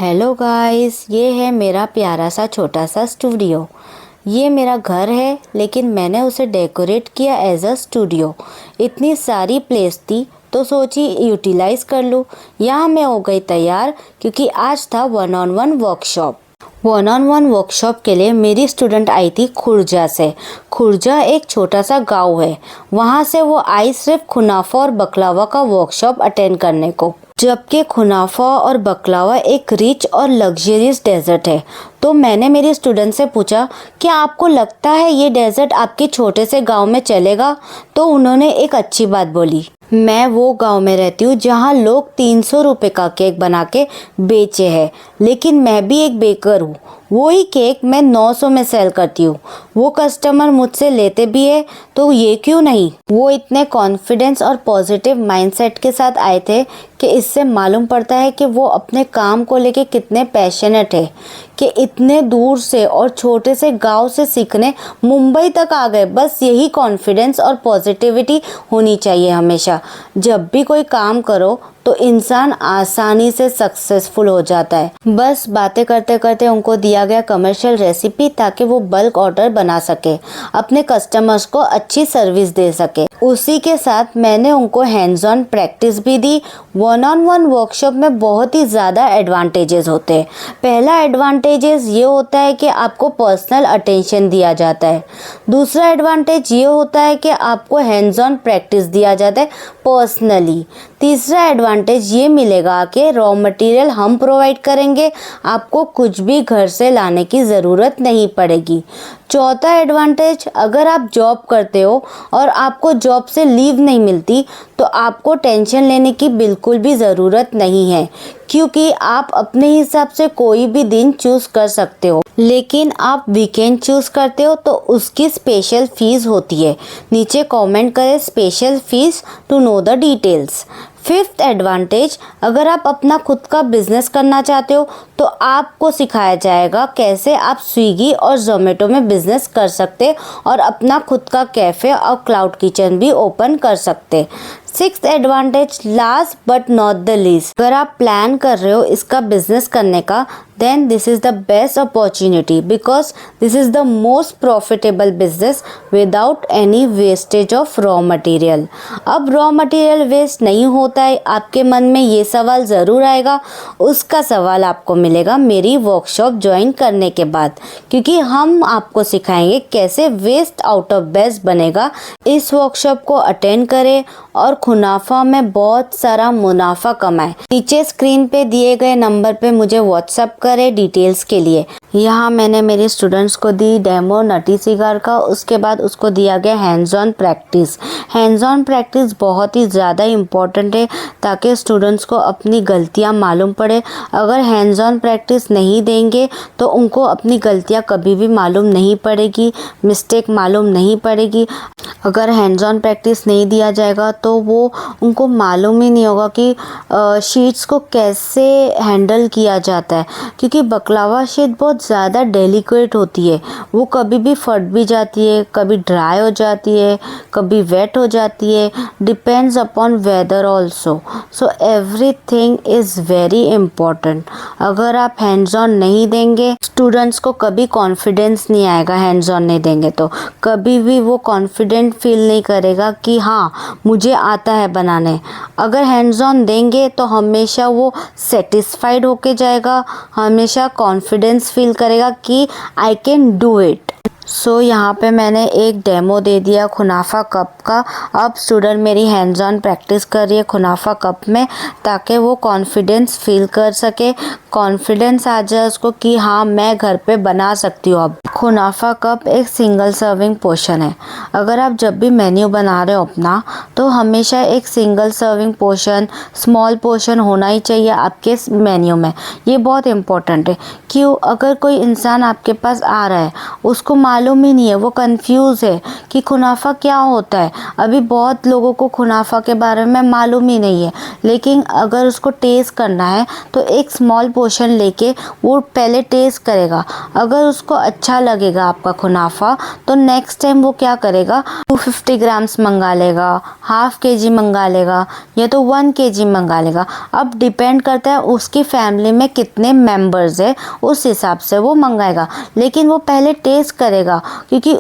Hello guys, ये है मेरा प्यारा सा छोटा सा स्टूडियो। ये मेरा घर है लेकिन मैंने उसे डेकोरेट किया एज अ स्टूडियो। इतनी सारी प्लेस थी तो सोची यूटिलाइज़ कर लूँ। यहाँ मैं हो गई तैयार क्योंकि आज था 1-on-1 वर्कशॉप। 1-on-1 वर्कशॉप के लिए मेरी स्टूडेंट आई थी खुर्जा से। खुर्जा एक छोटा सा गांव है। वहाँ से वो आई सिर्फ खुनाफा और बकलावा का वर्कशॉप अटेंड करने को, जबकि खुनाफा और बकलावा एक रिच और लग्जरियस डेजर्ट है। तो मैंने मेरी स्टूडेंट से पूछा क्या आपको लगता है ये डेजर्ट आपके छोटे से गांव में चलेगा? तो उन्होंने एक अच्छी बात बोली, मैं वो गांव में रहती हूँ जहाँ लोग 300 रुपये का केक बना के बेचे हैं, लेकिन मैं भी एक बेकर हूँ। वही केक मैं 900 में सेल करती हूँ। वो कस्टमर मुझसे लेते भी है, तो ये क्यों नहीं। वो इतने कॉन्फिडेंस और पॉजिटिव माइंडसेट के साथ आए थे कि इससे मालूम पड़ता है कि वो अपने काम को लेके कितने पैशनेट है, कि इतने दूर से और छोटे से गांव से सीखने मुंबई तक आ गए। बस यही कॉन्फिडेंस और पॉजिटिविटी होनी चाहिए हमेशा। जब भी कोई काम करो तो इंसान आसानी से सक्सेसफुल हो जाता है। बस बातें करते करते उनको दिया गया कमर्शियल रेसिपी ताकि वो बल्क ऑर्डर बना सके, अपने कस्टमर्स को अच्छी सर्विस दे सके। उसी के साथ मैंने उनको हैंड्स ऑन प्रैक्टिस भी दी। 1-on-1 वर्कशॉप में बहुत ही ज़्यादा एडवांटेजेस होते हैं। पहला एडवांटेजेस ये होता है कि आपको पर्सनल अटेंशन दिया जाता है। दूसरा एडवांटेज ये होता है कि आपको हैंड्स ऑन प्रैक्टिस दिया जाता है पर्सनली। तीसरा एडवांटेज ये मिलेगा कि रॉ मटेरियल हम प्रोवाइड करेंगे, आपको कुछ भी घर से लाने की ज़रूरत नहीं पड़ेगी। चौथा एडवांटेज, अगर आप जॉब करते हो और आपको जॉब से लीव नहीं मिलती तो आपको टेंशन लेने की बिल्कुल भी ज़रूरत नहीं है, क्योंकि आप अपने हिसाब से कोई भी दिन चूज़ कर सकते हो। लेकिन आप वीकेंड चूज़ करते हो तो उसकी स्पेशल फ़ीस होती है। नीचे कमेंट करें special fees to know the details. Fifth advantage, अगर आप अपना खुद का बिजनेस करना चाहते हो तो आपको सिखाया जाएगा कैसे आप स्विगी और जोमेटो में बिजनेस कर सकते और अपना खुद का कैफ़े और क्लाउड किचन भी ओपन कर सकते। Sixth advantage, last but not the least, अगर आप प्लान कर रहे हो इसका बिजनेस करने का, then this is the best opportunity because this is the most profitable business without any wastage of raw material। अब रॉ मटेरियल वेस्ट नहीं होता है, आपके मन में ये सवाल ज़रूर आएगा। उसका सवाल आपको मिलेगा मेरी वर्कशॉप ज्वाइन करने के बाद, क्योंकि हम आपको सिखाएंगे कैसे वेस्ट आउट ऑफ बेस्ट बनेगा। इस वर्कशॉप को अटेंड करें और खुनाफा में बहुत सारा मुनाफा कमाएं। नीचे स्क्रीन पे दिए गए नंबर पे मुझे व्हाट्सएप करें डिटेल्स के लिए। यहाँ मैंने मेरे स्टूडेंट्स को दी डेमो नटी सिगार का, उसके बाद उसको दिया गया hands on practice. Hands on practice बहुत ही ज़्यादा इम्पॉर्टेंट है ताकि स्टूडेंट्स को अपनी गलतियाँ मालूम पड़े। अगर हैंड्स ऑन प्रैक्टिस नहीं देंगे तो उनको अपनी गलतियाँ कभी भी मालूम नहीं पड़ेगी, मिस्टेक मालूम नहीं पड़ेगी। अगर हैंड्स ऑन प्रैक्टिस नहीं दिया जाएगा तो उनको मालूम ही नहीं होगा कि शीट्स को कैसे हैंडल किया जाता है, क्योंकि बकलावा शीट बहुत ज़्यादा डेलिकेट होती है। वो कभी भी फट भी जाती है, कभी ड्राई हो जाती है, कभी वेट हो जाती है, depends upon weather also. So everything is very important. अगर आप हैंड्स ऑन नहीं देंगे, स्टूडेंट्स को कभी कॉन्फिडेंस नहीं आएगा। हैंड्स ऑन नहीं देंगे तो कभी भी वो कॉन्फिडेंट फील नहीं करेगा कि हाँ मुझे आता है बनाने। अगर हैंड्स ऑन देंगे तो हमेशा वो सेटिस्फाइड होके जाएगा, हमेशा कॉन्फिडेंस फील करेगा कि आई कैन डू इट। सो यहाँ पे मैंने एक डेमो दे दिया खुनाफा कप का। अब स्टूडेंट मेरी हैंड्स ऑन प्रैक्टिस कर रही है खुनाफा कप में, ताकि वो कॉन्फिडेंस फील कर सके, कॉन्फिडेंस आ जाए उसको कि हाँ मैं घर पे बना सकती हूँ। अब खुनाफा कप एक सिंगल सर्विंग पोर्शन है। अगर आप जब भी मेन्यू बना रहे हो अपना, तो हमेशा एक single serving portion, small portion होना ही चाहिए आपके मेन्यू में। ये बहुत इम्पोर्टेंट है। क्यों? अगर कोई इंसान आपके पास आ रहा है, उसको मालूम ही नहीं है, वो कंफ्यूज है कि खुनाफा क्या होता है। अभी बहुत लोगों को खुनाफा के बारे में मालूम ही नहीं है, लेकिन अगर उसको टेस्ट करना है तो एक स्मॉल पोर्शन लेके वो पहले टेस्ट करेगा। अगर उसको अच्छा लगेगा आपका मुनाफा, तो नेक्स्ट टाइम वो क्या करेगा, 250 ग्राम्स मंगा लेगा, हाफ केजी मंगा लेगा, या तो 1 केजी मंगा लेगा। अब डिपेंड करता है उसकी फैमिली में कितने मेंबर्स है, उस हिसाब से वो मंगाएगा। लेकिन वो पहले टेस्ट करेगा, क्योंकि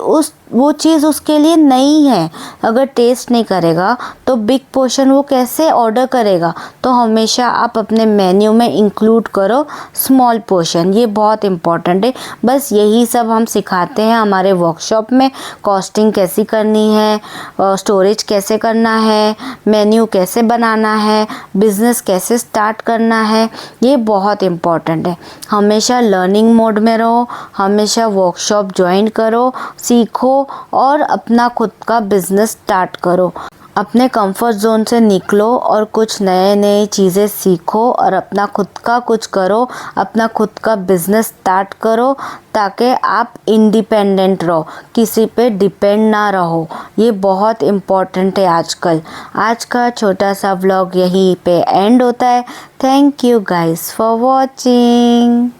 वो चीज़ उसके लिए नई है। अगर टेस्ट नहीं करेगा तो बिग पोर्शन वो कैसे ऑर्डर करेगा। तो हमेशा आप अपने मेन्यू में इंक्लूड करो स्मॉल पोर्शन, ये बहुत इम्पॉर्टेंट है। बस यही सब हम सिखाते हैं हमारे वर्कशॉप में। कॉस्टिंग कैसी करनी है, स्टोरेज कैसे करना है, मेन्यू कैसे बनाना है, बिज़नेस कैसे स्टार्ट करना है, ये बहुत इम्पॉर्टेंट है। हमेशा लर्निंग मोड में रहो, हमेशा वर्कशॉप ज्वाइन करो, सीखो और अपना खुद का बिजनेस स्टार्ट करो। अपने कंफर्ट जोन से निकलो और कुछ नए नए चीज़ें सीखो और अपना खुद का कुछ करो, अपना खुद का बिजनेस स्टार्ट करो, ताकि आप इंडिपेंडेंट रहो, किसी पे डिपेंड ना रहो। ये बहुत इम्पोर्टेंट है आजकल। आज का छोटा सा व्लॉग यहीं पे एंड होता है। Thank you guys for watching.